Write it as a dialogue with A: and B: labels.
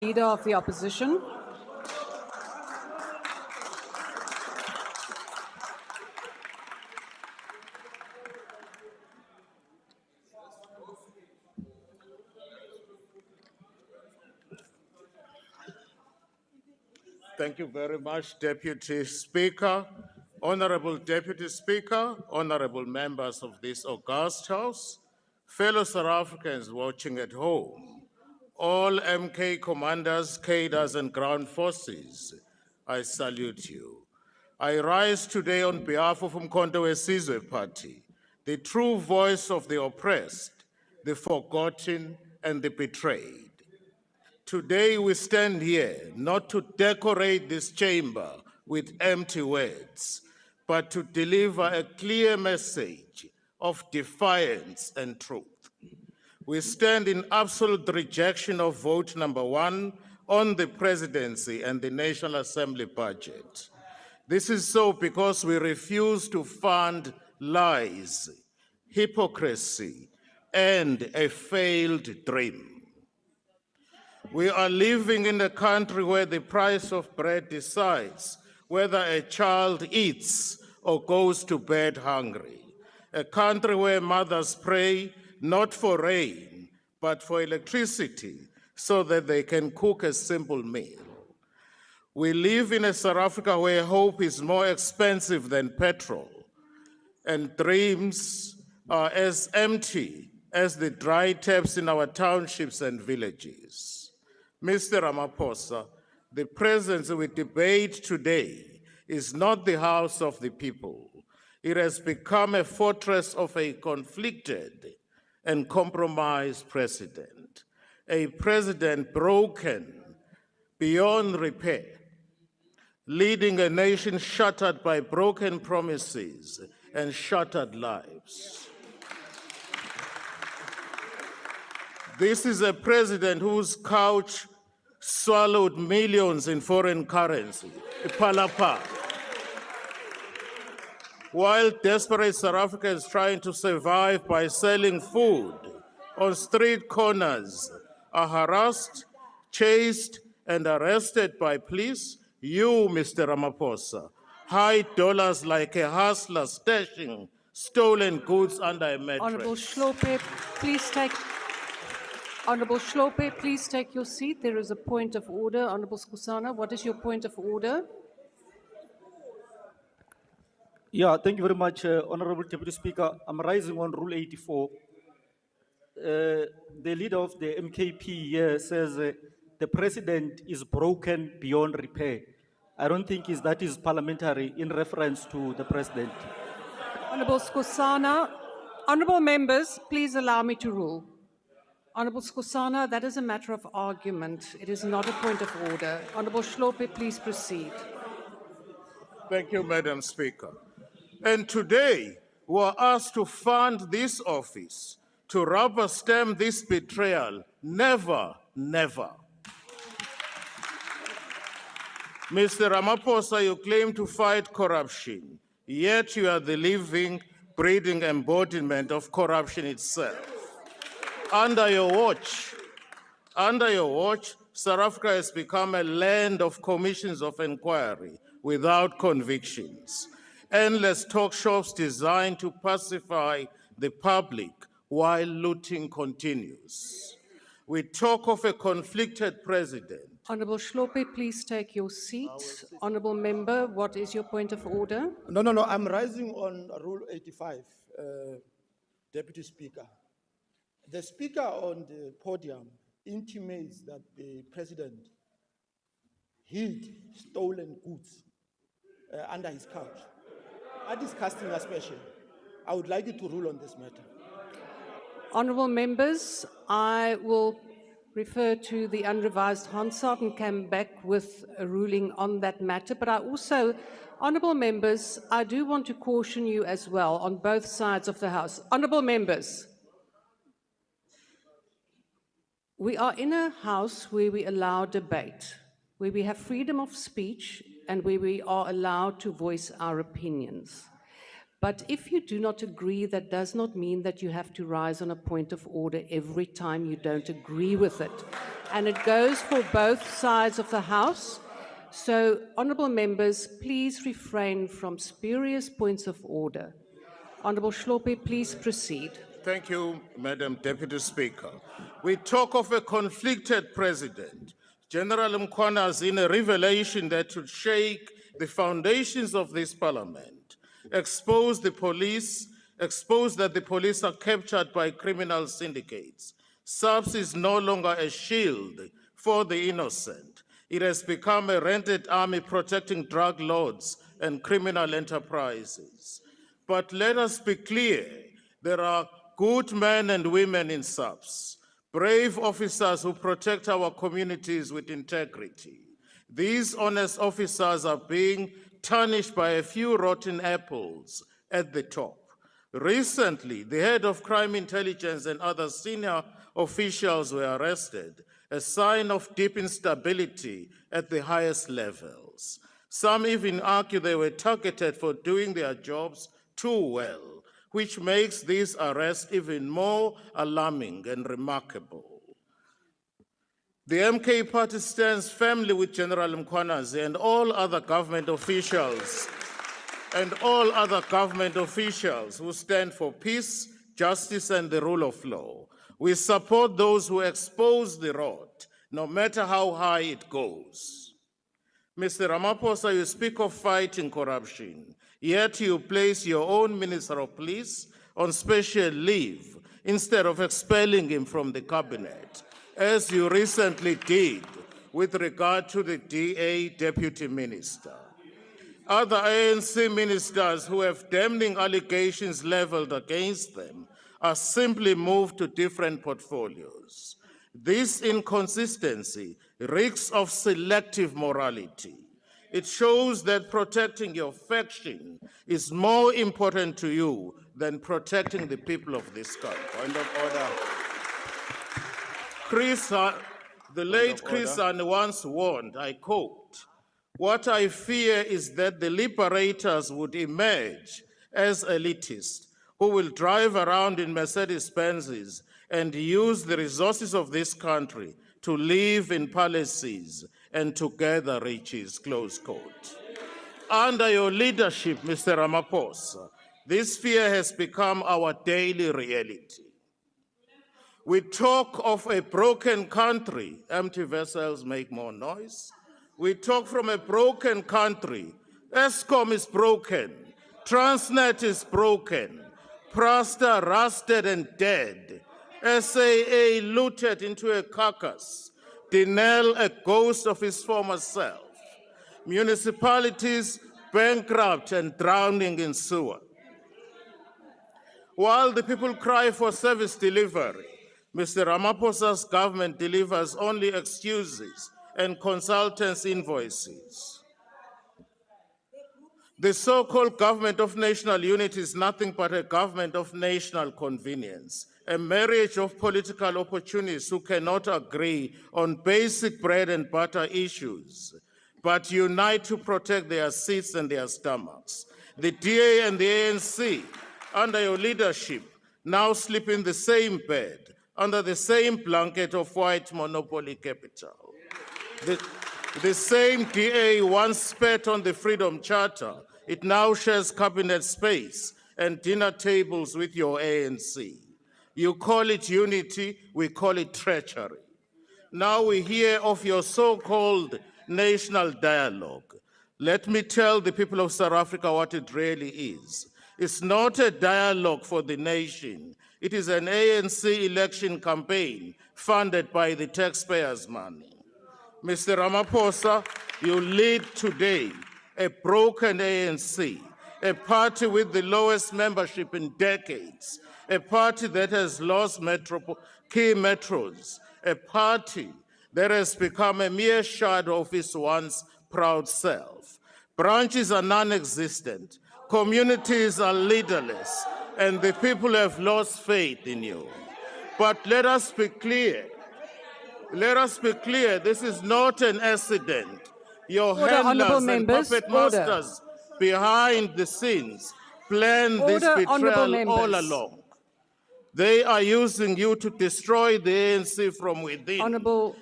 A: Leader of the Opposition.
B: Thank you very much, Deputy Speaker. Honorable Deputy Speaker, honorable members of this august House, fellow South Africans watching at home, all MK commanders, cadres, and ground forces, I salute you. I rise today on behalf of Umkhonto weSizwe Party, the true voice of the oppressed, the forgotten, and the betrayed. Today we stand here not to decorate this chamber with empty words, but to deliver a clear message of defiance and truth. We stand in absolute rejection of vote number 1 on the presidency and the National Assembly budget. This is so because we refuse to fund lies, hypocrisy, and a failed dream. We are living in a country where the price of bread decides whether a child eats or goes to bed hungry. A country where mothers pray not for rain, but for electricity so that they can cook a simple meal. We live in a South Africa where hope is more expensive than petrol, and dreams are as empty as the dry taps in our townships and villages. Mr. Ramaphosa, the presidency we debate today is not the house of the people. It has become a fortress of a conflicted and compromised president, a president broken beyond repair, leading a nation shattered by broken promises and shattered lives. This is a president whose couch swallowed millions in foreign currency, palapa. While desperate South Africans trying to survive by selling food on street corners are harassed, chased, and arrested by police, you, Mr. Ramaphosa, hide dollars like a hustler stashing stolen goods under a mattress.
A: Honorable Schlope, please take your seat. There is a point of order. Honorable Skosana, what is your point of order?
C: Yeah, thank you very much, Honorable Deputy Speaker. I'm rising on Rule 84. The leader of the MKP here says the president is broken beyond repair. I don't think that is parliamentary in reference to the president.
A: Honorable Skosana, honorable members, please allow me to rule. Honorable Skosana, that is a matter of argument. It is not a point of order. Honorable Schlope, please proceed.
B: Thank you, Madam Speaker. And today, we are asked to fund this office, to rubber stamp this betrayal. Never, never. Mr. Ramaphosa, you claim to fight corruption, yet you are the living, breathing embodiment of corruption itself. Under your watch, South Africa has become a land of commissions of inquiry without convictions. Endless talk shops designed to pacify the public while looting continues. We talk of a conflicted president.
A: Honorable Schlope, please take your seat. Honorable member, what is your point of order?
D: No, I'm rising on Rule 85, Deputy Speaker. The speaker on the podium intimates that the president hid stolen goods under his couch. Are discussing a special. I would like you to rule on this matter.
A: Honorable members, I will refer to the unrevised Hansard and come back with a ruling on that matter. But I also, honorable members, I do want to caution you as well on both sides of the House. Honorable members, we are in a house where we allow debate, where we have freedom of speech and where we are allowed to voice our opinions. But if you do not agree, that does not mean that you have to rise on a point of order every time you don't agree with it. And it goes for both sides of the House. So, honourable members, please refrain from spurious points of order. Honourable Shlope, please proceed.
B: Thank you, Madam Deputy Speaker. We talk of a conflicted president. General Mkhwana is in a revelation that should shake the foundations of this parliament, expose the police, expose that the police are captured by criminal syndicates. SAPS is no longer a shield for the innocent. It has become a rented army protecting drug lords and criminal enterprises. But let us be clear, there are good men and women in SAPS, brave officers who protect our communities with integrity. These honest officers are being tarnished by a few rotten apples at the top. Recently, the head of crime intelligence and other senior officials were arrested, a sign of deep instability at the highest levels. Some even argue they were targeted for doing their jobs too well, which makes this arrest even more alarming and remarkable. The MK party stands firmly with General Mkhwanazi and all other government officials who stand for peace, justice, and the rule of law. We support those who expose the rot, no matter how high it goes. Mr. Ramaphosa, you speak of fighting corruption, yet you place your own Minister of Police on special leave instead of expelling him from the cabinet, as you recently did with regard to the DA Deputy Minister. Other ANC ministers who have damning allegations leveled against them are simply moved to different portfolios. This inconsistency reeks of selective morality. It shows that protecting your faction is more important to you than protecting the people of this country.
E: Point of order.
B: The late Chris Hani once warned, I quote, "What I fear is that the liberators would emerge as elitists who will drive around in Mercedes-Benzes and use the resources of this country to live in palaces and to gather riches," close quote. Under your leadership, Mr. Ramaphosa, this fear has become our daily reality. We talk of a broken country. Empty vessels make more noise. We talk from a broken country. ESCOM is broken. Transnet is broken. Prasta rusted and dead. SAA looted into a carcass. Denel a ghost of his former self. Municipalities bankrupt and drowning in sewer. While the people cry for service delivery, Mr. Ramaphosa's government delivers only excuses and consultants' invoices. The so-called government of national unity is nothing but a government of national convenience, a marriage of political opportunists who cannot agree on basic bread and butter issues, but unite to protect their seats and their stomachs. The DA and the ANC, under your leadership, now sleep in the same bed, under the same blanket of white monopoly capital. The same DA once spat on the Freedom Charter. It now shares cabinet space and dinner tables with your ANC. You call it unity, we call it treachery. Now we hear of your so-called national dialogue. Let me tell the people of South Africa what it really is. It's not a dialogue for the nation. It is an ANC election campaign funded by the taxpayers' money. Mr. Ramaphosa, you lead today a broken ANC, a party with the lowest membership in decades, a party that has lost key metros, a party that has become a mere shadow of its once proud self. Branches are non-existent, communities are leaderless, and the people have lost faith in you. But let us be clear. Let us be clear, this is not an accident. Your
A: Order, honourable
B: handlers and
A: members,
B: puppet
A: order.
B: masters behind the scenes planned this
A: Order, honourable
B: betrayal all
A: members.
B: along. They are using you to destroy the ANC from within.
A: Honourable